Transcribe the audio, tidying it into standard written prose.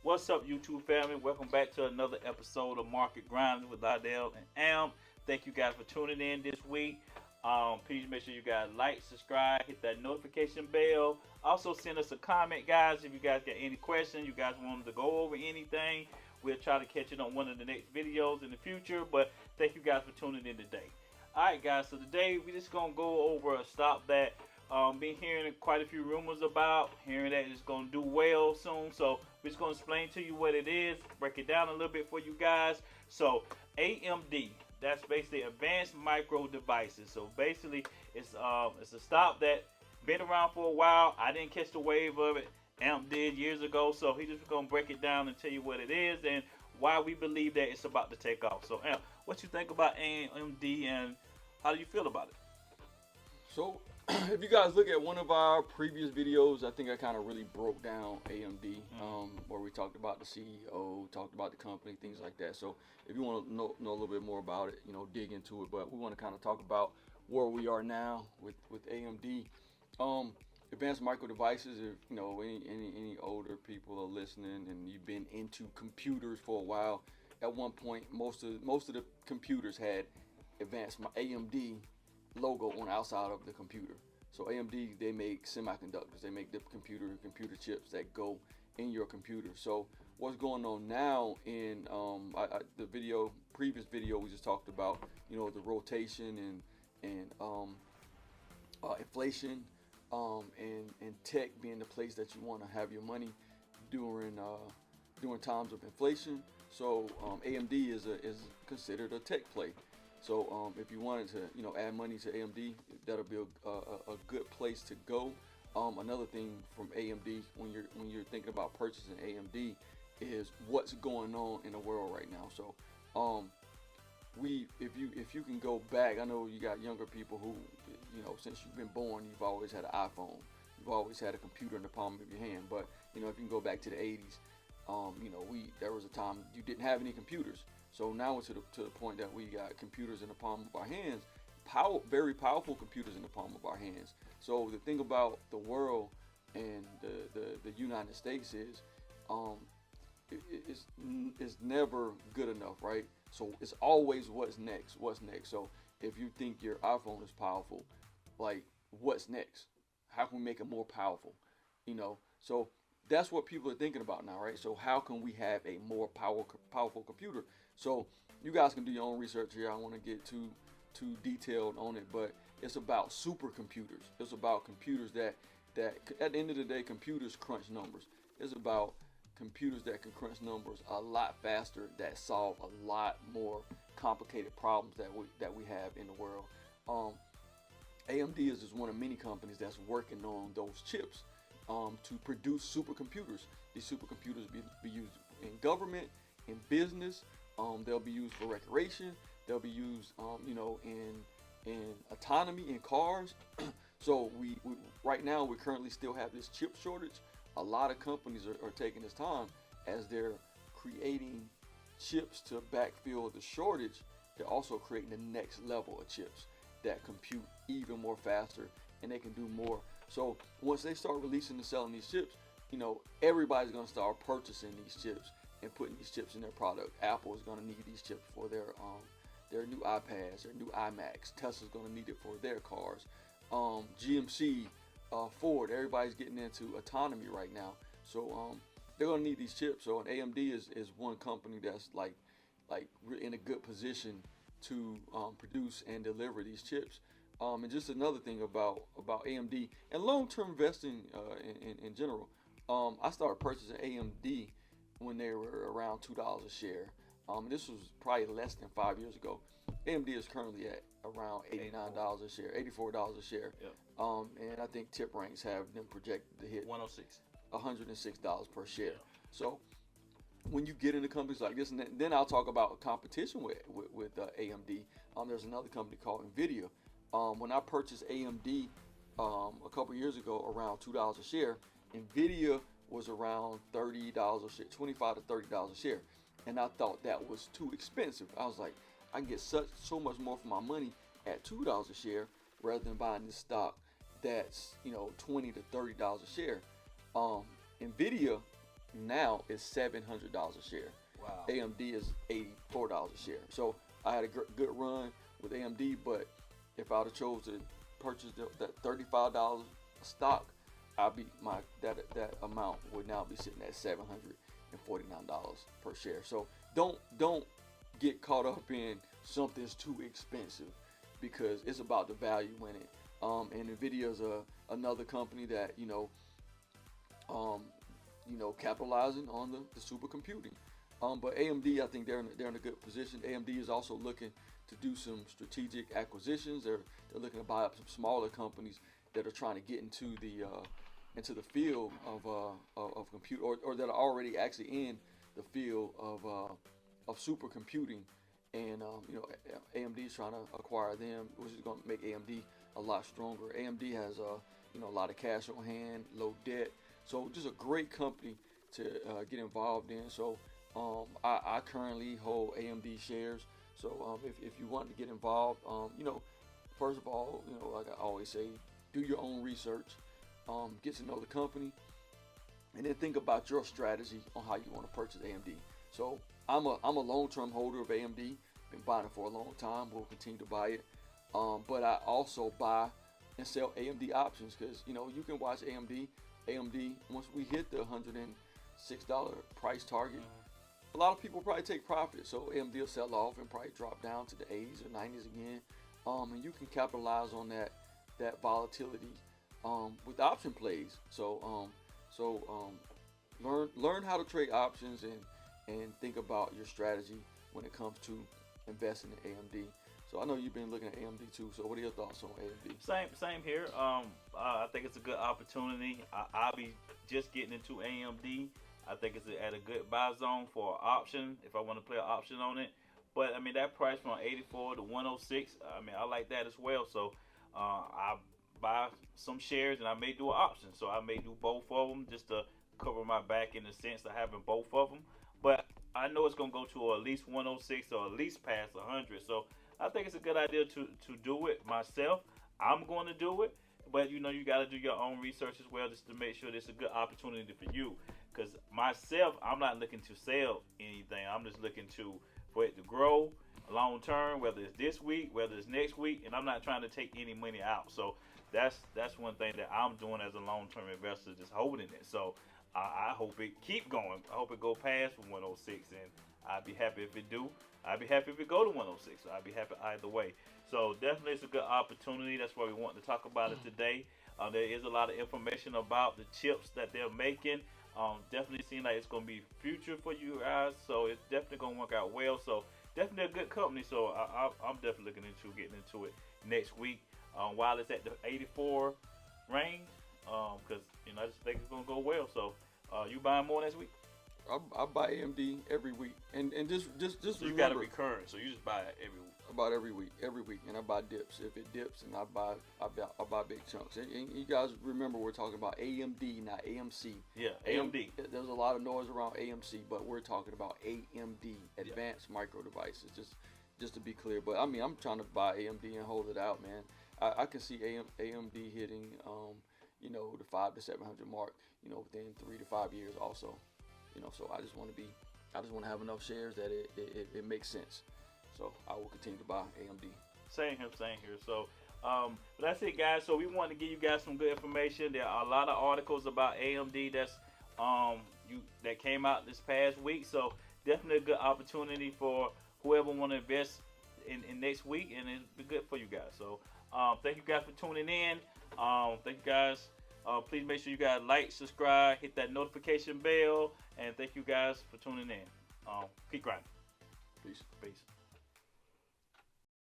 What's up, YouTube family? Welcome back to another episode of Market Grinders with Lydell and Am. Thank you guys for tuning in this week. Please make sure you guys like, subscribe, hit that notification bell. Also, send us a comment, guys, if you guys got any questions, you guys want to go over anything. We'll try to catch it on one of the next videos in the future. But thank you guys for tuning in today. All right, guys. So today we just gonna go over a stock that been hearing quite a few rumors about, hearing that it's going to do well soon. So we're just going to explain to you what it is, break it down a little bit for you guys. So AMD, that's basically Advanced Micro Devices. So basically it's a stock that been around for a while. I didn't catch the wave of it. AMP did years ago. So he just going to break it down and tell you what it is and why we believe that it's about to take off. So AMP, what you think about AMD and how do you feel about it? So, if you guys look at one of our previous videos, I think I kind of really broke down AMD, where we talked about the CEO, talked about the company, things like that. So, if you want to know a little bit more about it, dig into it. But we want to kind of talk about where we are now with AMD. Advanced Micro Devices. If any older people are listening and you've been into computers for a while, at one point most of the computers had Advanced AMD logo on the outside of the computer. So AMD, they make semiconductors, they make the computer chips that go in your computer. So what's going on now in the previous video we just talked about, the rotation and inflation, and tech being the place that you want to have your money during times of inflation. So AMD is considered a tech play. So if you wanted to, add money to AMD, that'll be a good place to go. Another thing from AMD when you're thinking about purchasing AMD is what's going on in the world right now. So if you can go back, I know you got younger people who, since you've been born, you've always had an iPhone, you've always had a computer in the palm of your hand. But if you can go back to the 80s, there was a time you didn't have any computers. So now it's to the point that we got computers in the palm of our hands, very powerful computers in the palm of our hands. So the thing about the world and the United States is, it's never good enough, right? So it's always what's next. So if you think your iPhone is powerful, like what's next? How can we make it more powerful? So that's what people are thinking about now, right? So how can we have a more powerful computer? So you guys can do your own research here. I don't want to get too detailed on it, but it's about supercomputers. It's about computers that at the end of the day, computers crunch numbers. It's about computers that can crunch numbers a lot faster, that solve a lot more complicated problems that we have in the world. AMD is just one of many companies that's working on those chips to produce supercomputers. These supercomputers be used in government, in business. They'll be used for recreation. They'll be used, in autonomy in cars. So we right now we currently still have this chip shortage. A lot of companies are taking this time as they're creating chips to backfill the shortage. They're also creating the next level of chips that compute even more faster and they can do more. So once they start releasing and selling these chips, everybody's going to start purchasing these chips and putting these chips in their product. Apple is going to need these chips for their new iPads, their new iMacs. Tesla's going to need it for their cars. GMC, Ford, everybody's getting into autonomy right now. So they're going to need these chips. So AMD is one company that's like in a good position to produce and deliver these chips. And just another thing about AMD and long-term investing in general. I started purchasing AMD when they were around $2 a share. This was probably less than 5 years ago. AMD is currently at around $89 a share, $84 a share. Yep. And I think tip ranks have them projected to hit $106 per share. So when you get into companies like this, and then I'll talk about competition with AMD. There's another company called NVIDIA. When I purchased AMD a couple years ago, around $2 a share, NVIDIA was around $30 a share, $25 to $30 a share, and I thought that was too expensive. I was like, I can get so much more for my money at $2 a share rather than buying this stock that's $20 to $30 a share. NVIDIA now is $700 a share. Wow. AMD is $84 a share. So I had a good run with AMD, but if I'd have chose to purchase that $35 stock, that amount would now be sitting at $749 per share. So don't get caught up in something's too expensive, because it's about the value in it. And Nvidia is another company that capitalizing on the supercomputing. But AMD, I think they're in a good position. AMD is also looking to do some strategic acquisitions. They're looking to buy up some smaller companies that are trying to get into the field of compute, or that are already actually in the field of supercomputing. And AMD is trying to acquire them, which is going to make AMD a lot stronger. AMD has a lot of cash on hand, low debt, so just a great company to get involved in. So I currently hold AMD shares. So if you want to get involved, first of all, like I always say, do your own research, get to know the company, and then think about your strategy on how you want to purchase AMD. So I'm a long-term holder of AMD. Been buying it for a long time. Will continue to buy it. But I also buy and sell AMD options, because you can watch AMD. Once we hit the $106 price target, a lot of people probably take profit. So AMD will sell off and probably drop down to the 80s or 90s again. And you can capitalize on that volatility with option plays. So learn how to trade options and think about your strategy when it comes to investing in AMD. So I know you've been looking at AMD too. So what are your thoughts on AMD? Same here. I think it's a good opportunity. I'll be just getting into AMD. I think it's at a good buy zone for an option if I want to play an option on it. But I mean, that price from 84 to 106, I mean, I like that as well. So I buy some shares and I may do an option. So I may do both of them just to cover my back in the sense of having both of them. But I know it's going to go to at least 106 or at least past 100. So I think it's a good idea to do it myself. I'm going to do it. But you got to do your own research as well, just to make sure this is a good opportunity for you. Because myself, I'm not looking to sell anything. I'm just looking for it to grow long term, whether it's this week, whether it's next week, and I'm not trying to take any money out. So that's one thing that I'm doing as a long-term investor, just holding it. So I hope it keep going. I hope it go past 106, and I'd be happy if it do. I'd be happy if it go to 106. So I'd be happy either way. So definitely it's a good opportunity. That's why we want to talk about it today. There is a lot of information about the chips that they're making. Definitely seems like it's going to be future for you guys. So it's definitely going to work out well. So definitely a good company. So I'm definitely looking into getting into it next week while it's at the 84 range. Because I just think it's going to go well. So you buying more next week? I buy AMD every week, and just so you got to be current. So you just buy it every week. I buy it every week, and I buy dips. If it dips, and I buy big chunks. And you guys remember we're talking about AMD, not AMC. Yeah, AMD. There's a lot of noise around AMC, but we're talking about AMD, Advanced Micro Devices. Just to be clear, but I mean, I'm trying to buy AMD and hold it out, man. I can see AMD hitting, the 500 to 700 mark, within 3 to 5 years also. So I just want to have enough shares that it makes sense. So I will continue to buy AMD. Same here. So but that's it, guys. So we want to give you guys some good information. There are a lot of articles about AMD that came out this past week. So definitely a good opportunity for whoever want to invest in next week, and it'll be good for you guys. So thank you guys for tuning in. Thank you guys. Please make sure you guys like, subscribe, hit that notification bell, and thank you guys for tuning in. Keep grinding. Peace. Peace.